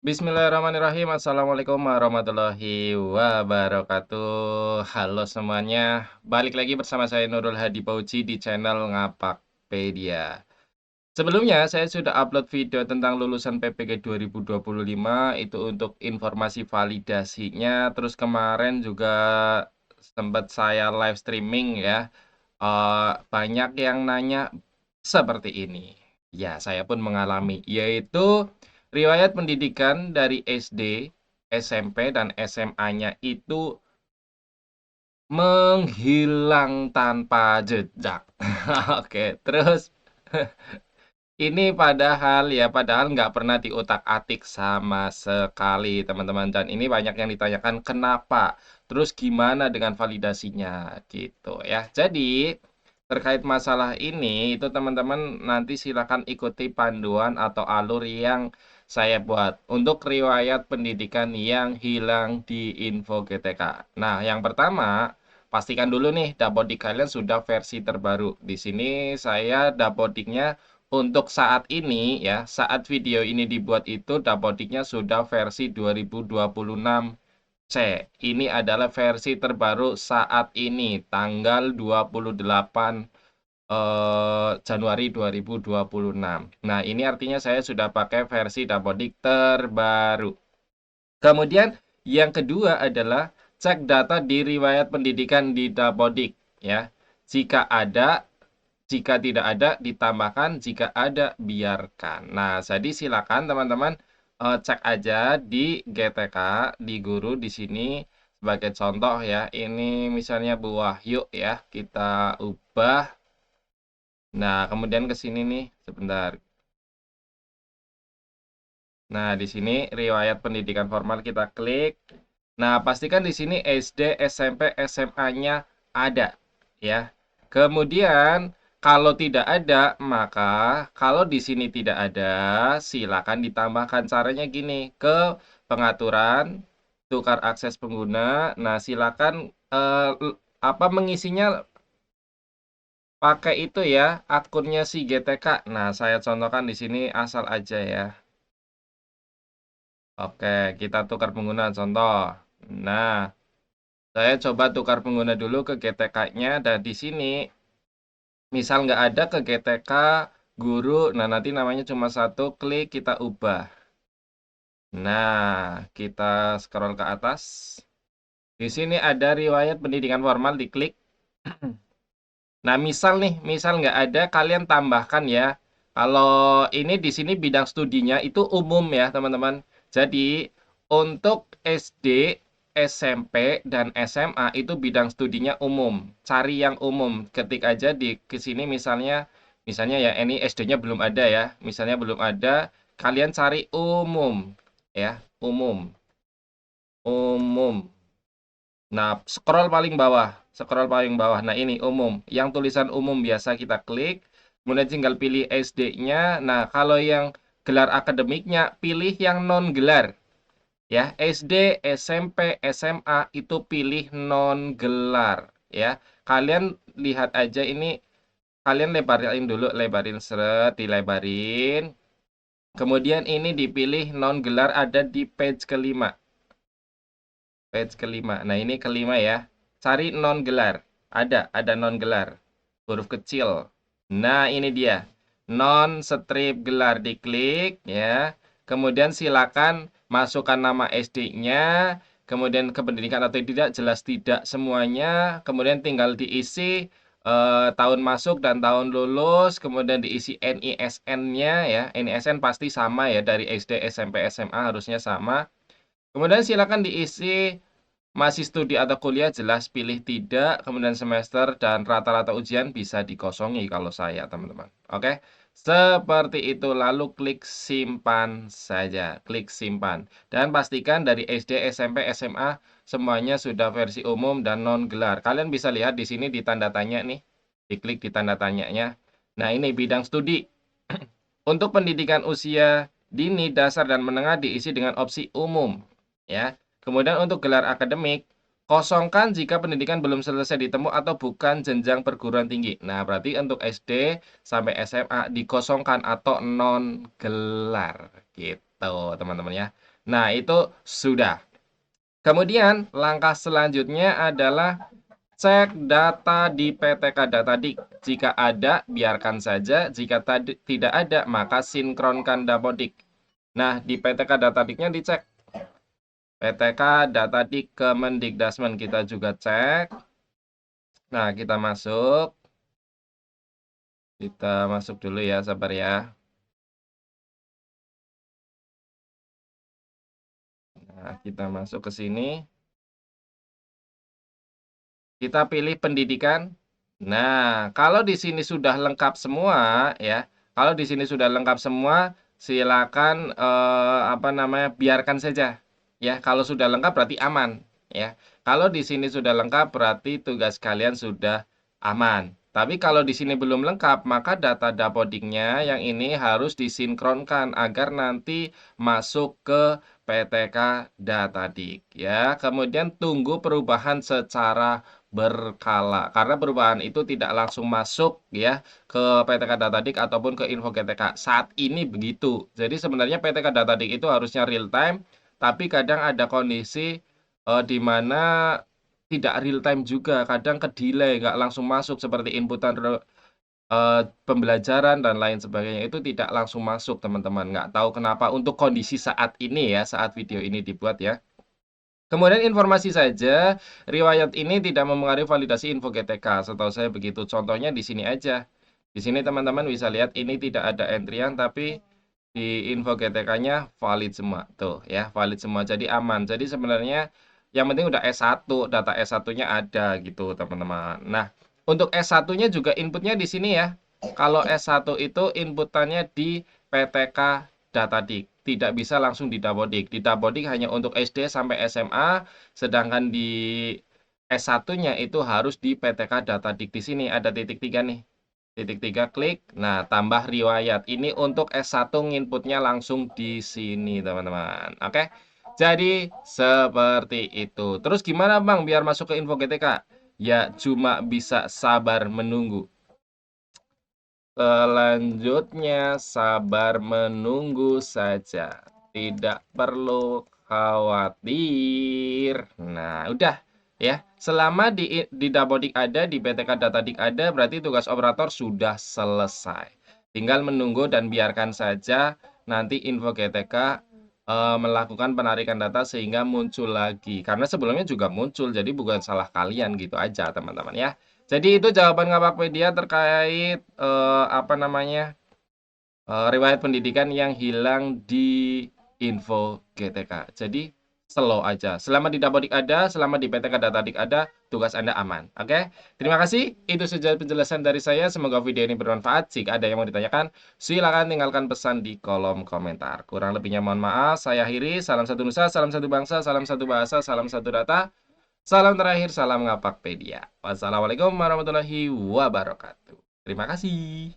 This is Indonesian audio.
Bismillahirrahmanirrahim. Assalamualaikum warahmatullahi wabarakatuh. Halo semuanya, balik lagi bersama saya Nurul Hadi Pauji di channel Ngapakpedia. Sebelumnya saya sudah upload video tentang lulusan PPG 2025 itu untuk informasi validasinya. Terus kemarin juga sempat saya live streaming ya. Banyak yang nanya seperti ini. Ya, saya pun mengalami, yaitu riwayat pendidikan dari SD, SMP, dan SMA-nya itu menghilang tanpa jejak. Oke, terus ini padahal nggak pernah diutak-atik sama sekali, teman-teman. Dan ini banyak yang ditanyakan kenapa, terus gimana dengan validasinya, gitu ya. Jadi, terkait masalah ini, itu teman-teman nanti silakan ikuti panduan atau alur yang saya buat untuk riwayat pendidikan yang hilang di Info GTK. Nah, yang pertama, pastikan dulu nih dapodik kalian sudah versi terbaru. Di sini saya dapodiknya untuk saat ini ya, saat video ini dibuat itu dapodiknya sudah versi 2026 C. Ini adalah versi terbaru saat ini, tanggal 28 Januari 2026. Nah, ini artinya saya sudah pakai versi dapodik terbaru. Kemudian yang kedua adalah cek data di riwayat pendidikan di dapodik ya. Jika ada, jika tidak ada ditambahkan, jika ada biarkan. Nah, jadi silakan teman-teman cek aja di GTK, di guru di sini sebagai contoh ya. Ini misalnya Bu Wahyu ya, kita ubah. Nah, kemudian ke sini nih, sebentar. Nah, di sini riwayat pendidikan formal kita klik. Nah, pastikan di sini SD, SMP, SMA-nya ada ya. Kemudian kalau tidak ada, maka kalau di sini tidak ada, silakan ditambahkan. Caranya gini, ke pengaturan, tukar akses pengguna. Nah, silakan mengisinya pakai itu ya, akunnya si GTK. Nah, saya contohkan di sini asal aja ya. Oke, kita tukar pengguna contoh. Nah, saya coba tukar pengguna dulu ke GTK-nya dan di sini misal nggak ada ke GTK guru, nah nanti namanya cuma satu, klik kita ubah. Nah, kita scroll ke atas. Di sini ada riwayat pendidikan formal, diklik. Nah, misal nggak ada, kalian tambahkan ya. Kalau ini di sini bidang studinya itu umum ya, teman-teman. Jadi, untuk SD, SMP, dan SMA itu bidang studinya umum. Cari yang umum. Ketik aja di ke sini misalnya ya ini SD-nya belum ada ya. Misalnya belum ada, kalian cari umum ya, umum. Umum. Nah, scroll paling bawah. Nah, ini umum. Yang tulisan umum biasa kita klik, kemudian tinggal pilih SD-nya. Nah, kalau yang gelar akademiknya, pilih yang non gelar. Ya, SD, SMP, SMA itu pilih non gelar. Ya, kalian lihat aja ini, kalian lebarin dulu, lebarin seret, dilebarin. Kemudian ini dipilih non gelar ada di page kelima. Page kelima. Nah, ini kelima ya. Cari non gelar. Ada non gelar. Huruf kecil. Nah, ini dia. Non strip gelar diklik ya. Kemudian silakan masukkan nama SD-nya, kemudian kependidikan atau tidak, jelas tidak semuanya. Kemudian tinggal diisi tahun masuk dan tahun lulus, kemudian diisi NISN-nya ya. NISN pasti sama ya dari SD, SMP, SMA harusnya sama. Kemudian silakan diisi masih studi atau kuliah, jelas pilih tidak, kemudian semester dan rata-rata ujian bisa dikosongi kalau saya, teman-teman. Oke, seperti itu. Lalu klik simpan saja, klik simpan. Dan pastikan dari SD, SMP, SMA semuanya sudah versi umum dan non gelar. Kalian bisa lihat di sini di tanda tanya nih, diklik di tanda tanyanya. Nah, ini bidang studi. Untuk pendidikan usia dini, dasar, dan menengah diisi dengan opsi umum. Ya. Kemudian untuk gelar akademik, kosongkan jika pendidikan belum selesai ditempuh atau bukan jenjang perguruan tinggi. Nah, berarti untuk SD sampai SMA dikosongkan atau non gelar. Gitu, teman-teman ya. Nah, itu sudah. Kemudian, langkah selanjutnya adalah cek data di PTK Datadik. Jika ada, biarkan saja. Jika tidak ada, maka sinkronkan Dapodik. Nah, di PTK Datadiknya dicek. PTK Datadik Kemendikdasmen kita juga cek. Nah, kita masuk. Kita masuk dulu ya, sabar ya. Nah, kita masuk ke sini. Kita pilih pendidikan. Nah, kalau di sini sudah lengkap semua ya. Kalau di sini sudah lengkap semua, silakan apa namanya? Biarkan saja. Ya, kalau sudah lengkap berarti aman ya. Kalau di sini sudah lengkap berarti tugas kalian sudah aman. Tapi kalau di sini belum lengkap, maka data dapodiknya yang ini harus disinkronkan agar nanti masuk ke PTK Datadik ya. Kemudian tunggu perubahan secara berkala karena perubahan itu tidak langsung masuk ya ke PTK Datadik ataupun ke info GTK saat ini begitu. Jadi sebenarnya PTK Datadik itu harusnya real time, tapi kadang ada kondisi di mana tidak real time juga, kadang ke delay nggak langsung masuk seperti inputan pembelajaran dan lain sebagainya itu tidak langsung masuk teman-teman. Nggak tahu kenapa untuk kondisi saat ini ya, saat video ini dibuat ya. Kemudian informasi saja, riwayat ini tidak memengaruhi validasi info GTK. Setahu saya begitu. Contohnya di sini aja. Di sini teman-teman bisa lihat ini tidak ada entrian, tapi di info GTK-nya valid semua. Tuh ya, valid semua. Jadi aman. Jadi sebenarnya yang penting udah S1, data S1-nya ada gitu teman-teman. Nah, untuk S1-nya juga inputnya di sini ya. Kalau S1 itu inputannya di PTK Datadik. Tidak bisa langsung di Dapodik. Di Dapodik hanya untuk SD sampai SMA, sedangkan di S1-nya itu harus di PTK Datadik. Di sini ada titik 3 nih. Titik 3 klik. Nah, tambah riwayat. Ini untuk S1 inputnya langsung di sini, teman-teman. Oke. Jadi, seperti itu. Terus gimana, Bang, biar masuk ke info GTK? Ya, cuma bisa sabar menunggu. Selanjutnya, sabar menunggu saja. Tidak perlu khawatir. Nah, udah ya. Selama di Dapodik ada, di PTK Datadik ada, berarti tugas operator sudah selesai. Tinggal menunggu dan biarkan saja nanti info GTK melakukan penarikan data sehingga muncul lagi. Karena sebelumnya juga muncul, jadi bukan salah kalian gitu aja, teman-teman ya. Jadi itu jawaban Ngapakpedia terkait apa namanya riwayat pendidikan yang hilang di info GTK. Jadi slow aja. Selama di Dapodik ada, selama di PTK Datadik ada, tugas Anda aman. Oke? Terima kasih. Itu saja penjelasan dari saya. Semoga video ini bermanfaat. Jika ada yang mau ditanyakan, silakan tinggalkan pesan di kolom komentar. Kurang lebihnya mohon maaf. Saya akhiri. Salam satu nusa, salam satu bangsa, salam satu bahasa, salam satu data. Salam terakhir, salam Ngapakpedia. Wassalamualaikum warahmatullahi wabarakatuh. Terima kasih.